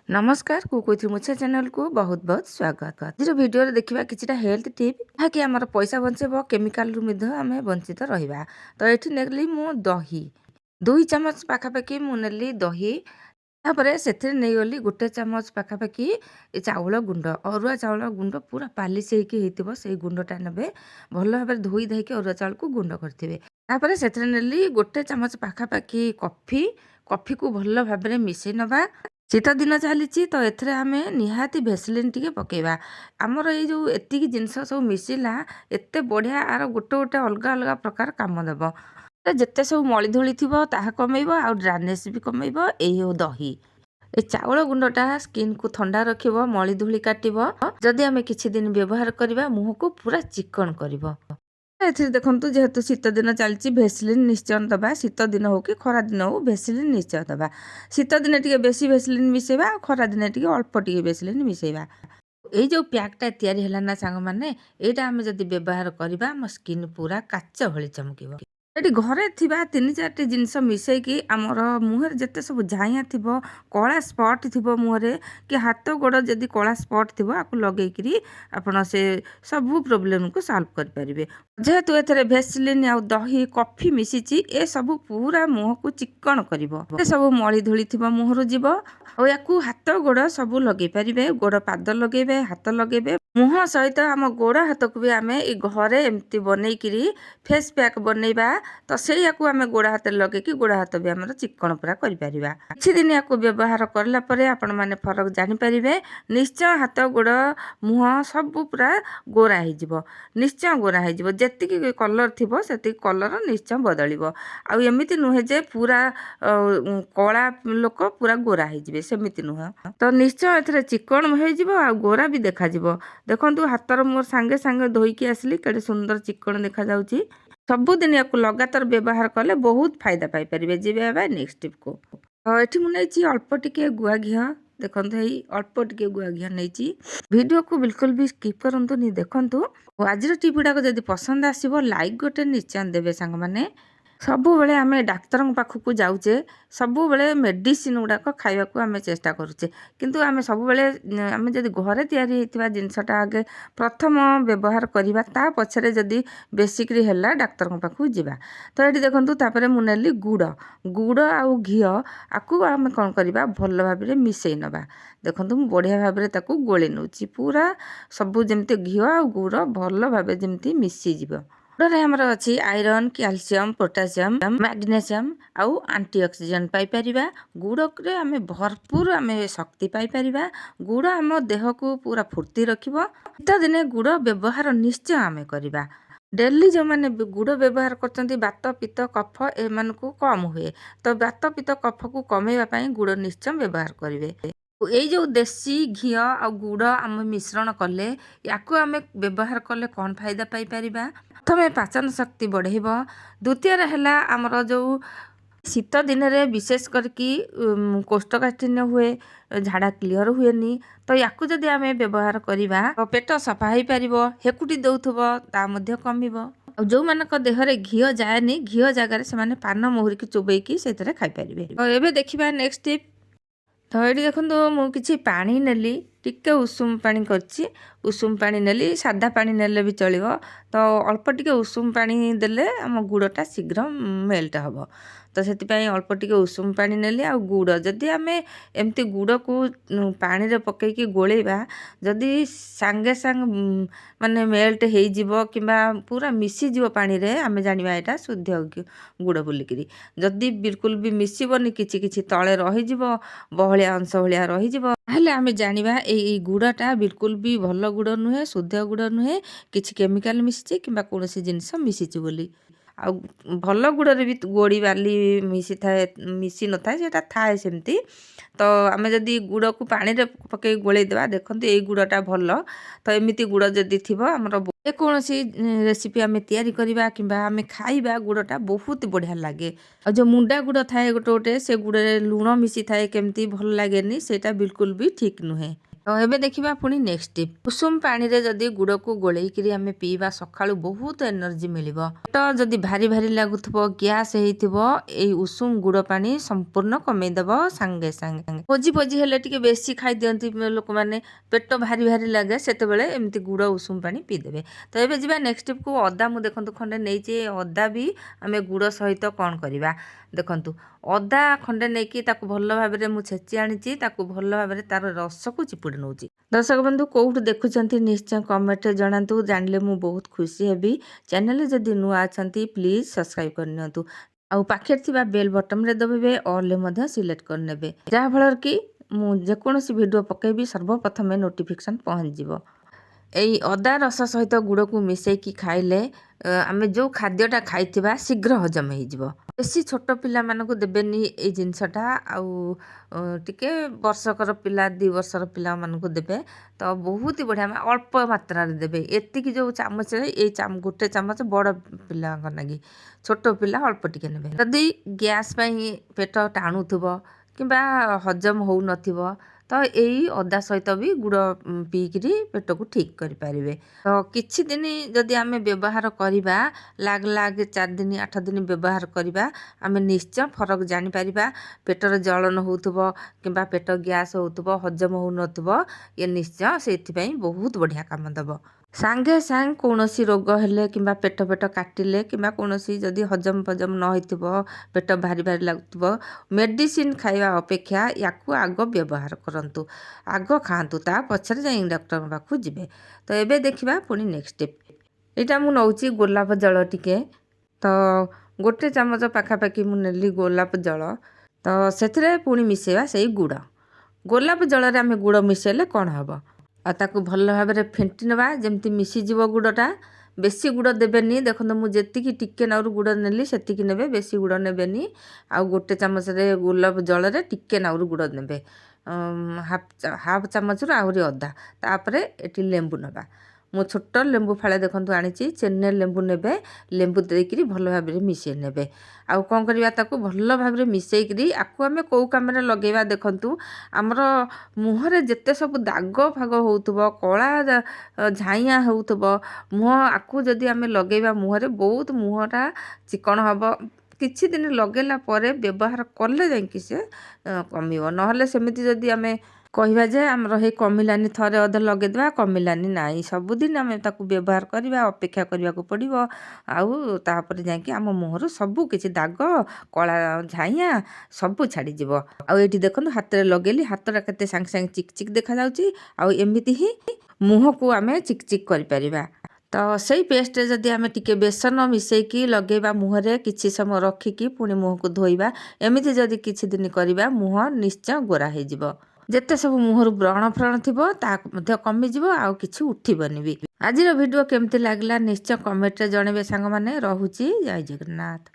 नमस्कार कुकुथि मुछा चैनल को बहुत बहुत स्वागत। आज वीडियो रे देखिबा किछिटा हेल्थ टिप कि हमर पैसा बंचेबो केमिकल रु मिध आमे वंचित रहिबा। तो एठी नेली मु दही 2 चम्मच पाखापाखि मु नेली दही तापरे सेथिरे नै गली 1 चम्मच पाखापाखि ए चाउल गुंड अरुआ चाउल गुंड पूरा पालिश हेकि हेतिबो सेई गुंडटा नेबे भल भाबे धोई धाइके अरुआ चाउल को गुंड करथिबे। तापरे सेथिरे नेली 1 चम्मच पाखापाखि कॉफी को भल भाबे मिसै नबा। शीत दिन चली तो एथरे आमे निहाती भेसलिन टिके पकेबा। आमर ये जो एतिकी जिनस सब मिसिला एते बढ़िया आर गोटे गोटे अलग अलग प्रकार काम देबो। जेते सब मଳି धूଳି थिबो ताहा कमेइबो आ ड्राइनेस भी कमेइबो। एही हो दही ए चाउल गुंडटा स्किन को ठंडा रखिबो मଳି धूଳି काटिबो। जदि आमे किछि दिन व्यवहार करिबा मुह को पूरा चिकन करिबो। एथिरे देखंतु जेहेतु शीत दिन चलची भेसलिन निश्चय दबा। शीत दिन हो कि खरा दिन हो भेसलिन निश्चय दबा। शीत दिन टिके बेसी भेसलिन मिसेबा खरा दिन टिके अल्प टिके भेसलिन मिसेबा। एई जो पैकटा तयारी हैला ना सांग माने एटा आमे जदि व्यवहार करिबा हम स्किन पूरा काच भଳି चमकिबो। एटी घरे थिबा 3-4 जिनस मिसेकी आमर मुहर जते सब झाइया थिबो कला स्पॉट थिबो मुहरे कि हाथ गोड़ जदि कला स्पॉट थिबो आकु लगेइकरी आपण से सब प्रॉब्लम को सॉल्व कर परिबे। जेहेतु एथरे भेसलिन आ दही कॉफी मिसिची ए सब पूरा मुह को चिकन करिवो। ए सब मଳି धूଳି थिबो मुहरु जीवो ओ याकू हाथ गोड़ सब लगेइ परिबे। गोड़ पाद लगेबे हाथ लगेबे मुह सहित आम गोड़ हाथ को भी आमे ई घरे एमती बनेइकरी फेस पैक बनेइबा। तो से याकू आमे गोड़ हाथ लगे कि गोड़ हाथ भी हमर चिकन पूरा करि परिबा। किछि दिन याकू व्यवहार करला परे आपण माने फरक जानि परिबे। निश्चय हाथ गोड़ मुह सब पूरा गोरा हो जिवो। निश्चय गोरा हो जिवो। जेतिकी कलर थिबो सेति कलर निश्चय बदलिबो। आ एमिति नुहे जे पूरा कला लोक पूरा गोरा हो जिवे सेमिति नुह। तो निश्चय एथरे चिकन हो जिवो आ गोरा भी देखा जिवो। देखंतु हातर मोर सांगे सांगे धोईकी आसली केडे सुंदर चिकन देखा जाउची। सबुदिन याकू लगातार व्यवहार कले बहुत फायदा पाई परिबे। जिबे बा नेक्स्ट टिप को एठी मु नैची अल्प टिके गुआ घिया। देखंतु एई अल्प टिके गुआ घिया नैची। वीडियो को बिल्कुल भी स्किप करंतु नि देखंतु। आजिर टिप गुडा को जदि पसंद आसीबो लाइक गोटे निश्चय देबे सांग माने। सबु बेले आमे डाक्तर पाखक जाऊचे सबु बेले मेडिसिन गुड़ाक खाइबा आमे चेष्टा करूचे किंतु आमे सबु बेले आमे जदि घरे तयारी हेतिबा जिनसटा आगे प्रथम व्यवहार करिबा ता पछरे जदि बेसिकली हैला डाक्तर पाखक जिबा। तो एठी देखंतु तापरे मु नेली गुड़ आ घियो आकु आमे कोन करिबा भल भाबरे मिसै नबा। देखंतु मु बढ़िया भाबरे ताकू गोळे नउची पूरा सबु जेमते घियो आ गुड़ भल भाबे जेमती मिसी जिवो। गुड़े हमर अछि आयरन कैल्शियम पोटासियम मैग्नेशियम आउ एंटीऑक्सीडेंट पाई परिबा। गुड़ आमे भरपूर आमे शक्ति पाई परिबा। गुड़ आम देह को पूरा फुर्ती रखिबो। शीत दिने गुड़ व्यवहार निश्चय आमे करिबा। डेली जो माने गुड़ व्यवहार करचंती बात पित्त कफ एमान को कम हुए। तो बात पित्त कफ को कमेवा पई गुड़ निश्चय व्यवहार करिवे। एई जो देसी घियो आ गुड़ आम मिश्रण कले याकू आमे व्यवहार कले कौन फायदा पाई परिबा। प्रथमे पाचन शक्ति बढ़ेबो। द्वितीय रहला आमर जो शीत दिन रे विशेष करके कोष्ठकाठिन्य हुए झाड़ा क्लियर हुएनी। तो याकू जदि आमे व्यवहार करिबा तो पेट सफा हो पारिबो हेकुटी दउथबो ता मध्य कमिबो। जो मानक देहरे घियो जाएनी घियो जगार से माने पान मोहरी की चोबेकी सेतरे खाई परिबे। तो एबे देखिबा नेक्स्ट टिप। तो ये देखो मु किछि पानी नेली टिके उषुम पानी करछि। उषुम पानी नेली सादा पानी नेले भी चलिबो। तो अल्प टिके उषुम पानी देले आम गुड़टा शीघ्र मेल्ट हबो। तो सेति पई अल्प टिके उषुम पानी नेली आ गुड़ जदि आमे एमती गुड़ को पानी रे पकई की गोलेबा जदि सांगे सांग माने मेल्ट हेई जिवो किबा पूरा मिसी जिवो पानी रे आमे जानिबा एटा शुद्ध गुड़ बोलिकरी। जदि बिल्कुल भी मिसिबोनी किछि किछि तळे रहि जिवो बहलिया अंश भलिया रहि जिवो ताहले आमे जानिबा एई गुड़टा बिल्कुल भी भल गुड़ नुहे शुद्ध गुड़ नुहे किछि केमिकल मिसिछि किबा कोनोसी जिनिस मिसिछि बोली। आ भल गुड़े भी गोड़ी बाली मिसी न थाए सेटा थाए सेमती। तो आमे जदि गुड़ को पानी रे पकई गोले देबा देखंतु एई गुड़टा भल। तो एमिति गुड़ जदि थिबो हमर कोनोसी रेसिपी आमे तयारी करिबा किबा आमे खाइबा गुड़टा बहुत बढ़िया लागे। आ जो मुंडा गुड़ थाए गोटे गोटे से गुड़े लूण मिसी थाए केमती भल लागेनी सेटा बिल्कुल भी ठीक नुहे। तो एबे देखिबा पुणी नेक्स्ट टिप उषुम पानी रे जदी गुड़ को गोलेइकिरी आमे पीबा सकाळु बहुत एनर्जी मिलिबो। तो जदी भारी भारी लागुथबो गैस हेइथिबो एई उषुम गुड़ पानी संपूर्ण कमेइ देबो संगे संगे। पोजी पोजी हेले टिके बेसी खाइ दियंती लोक माने पेट भारी भारी लागे सेतेबेले एमती गुड़ उषुम पानी पी देबे। तो एबे जिबा नेक्स्ट टिप को अदा मु देखंतु खंडे नेइचे अदा भी आमे गुड़ सहित कोन करिबा देखंतु अदा खंडे नेकी ताकू भल्ल भाबरे मु छेची आनिची ताकू भल्ल भाबरे तार रस को चिपुडी नउची। दर्शक बंधु कोउठु देखुचंती निश्चय कमेंट रे जणांतु जानले मु बहुत खुशी हेबी। चैनल जदी नुआ अछंती प्लीज सब्सक्राइब करनियंतु आउ पाखे थिबा बेल बटन रे दबेबे ऑल ले मध्य सिलेक्ट करनेबे जहा फलर की मु जे कोनोसी वीडियो पकेबी सर्वप्रथमे नोटिफिकेशन पहुंच जिवो। एई अदा रस सहित गुड़ को मिसेकी खाइले आमे जो खाद्यटा खाइथिबा शीघ्र हजम हेइजिवो। बेसी छोट पिला मानकु देबेनी एई जिंसटा आउ टिके वर्षकर पिला 2 वर्षर पिला मानकु देबे तो बहुत ही बढ़िया अल्प मात्रा रे देबे। एतिकी जो चामच रे एई गोटे चामच बड़ पिला नागी छोट पिला अल्प टिके नेबे। जदी गैस पई पेट टाणुथबो किबा हजम होउ नथिबो तो यही अदा सहित भी गुड़ पीकरी पेट को ठीक करि पारिबे। तो किछि दिन जदि आमे व्यवहार करिबा लाग लाग 4 दिन 8 दिन व्यवहार करिबा आमे निश्चय फरक जानि पारिबा। पेटर जलन होउथबो किबा पेट गैस होउथबो हजम होउ नथबो ये निश्चय सेथि पई बहुत बढ़िया काम दबो। सांगे सांग कौनसी रोग हेले किंबा पेट पेट काटिले किंबा कौनसी जदि हजम फजम न होइथिबो पेट भारी भारी लागुथबो मेडिसिन खाइबा अपेक्षा याकू आग व्यवहार करंतु आग खांतु ता पछरे जाई डॉक्टर पाखु जिबे। तो एबे देखिबा पुनी नेक्स्ट स्टेप एटा मु नउची गोलाप जल टिके तो गोटे चामच पाखापाखि मु नेली गोलाप जल तो सेथरे पुनी मिसेबा सेई गुड़ गोलाप जल रे आमे गुड़ मिसेले कोन हबो आ ताकू भल भाबरे फेंटी नबा जेमती मिसी जीव गुड़टा बेसी गुड़ देबेनी। देखो मु जेतिकी टिके नाउरु गुड़ नेली सेतिकी नेबे बेसी गुड़ नेबेनी आ गोटे चामच रे गोलाप जल रे टिके नाउरु गुड़ नेबे हाफ चामच रु आहुरी अधा तापरे एटी लेंबू नबा मु छोट लेंबू फाळे देखंतु आनिची चेन्नई लेंबू नेबे लेंबू देइकरी भल भाबरे मिसेई नेबे आउ कोन करबा ताकू भल भाबरे मिसेइकरी आकू आमे कोउ कामरे लगेबा देखंतु हमरो मुह रे जेते सब दाग फाग होउथबो कळा झाइया होउथबो मुह आकू जदी आमे लगेबा मुह रे बहुत मुहटा चिकन हबो। किछि दिन लगेला परे व्यवहार करले जांकी से कमिवो नहले सेमिति जदी आमे कहवा जे आमर हे कमिलानी थरे अधे लगेदेबा कमिलानी नाई सबुदिन आमे ताकू व्यवहार करबा अपेक्षा करबा को पड़िबो आउ तापर जांकी आम मुहरु सबु किछि दाग कला झाइया सबु छाड़ी जिवो। आउ एठी देखंतु हाथ रे लगेली हाथरा केते सांग सांग चिक चिक देखा जाउची आउ एमिति ही मुह को आमे चिक चिक करि परिबा। तो सेई पेस्ट जदि आमे टिके बेसन मिसेकी लगेबा मुह रे किछि समय रखिकी पुणी मुह को धोइबा एमिति जदि किछि दिन करिबा मुह निश्चय गोरा हे जिवो। जेते सब मुहरु व्रण फ्रण थिबो ता मध्य कमी जिवो आउ किछि उठिबनी भी। आजिर वीडियो केमति लागला निश्चय कमेंट रे जणेबे सांग माने रहुची जय जगन्नाथ।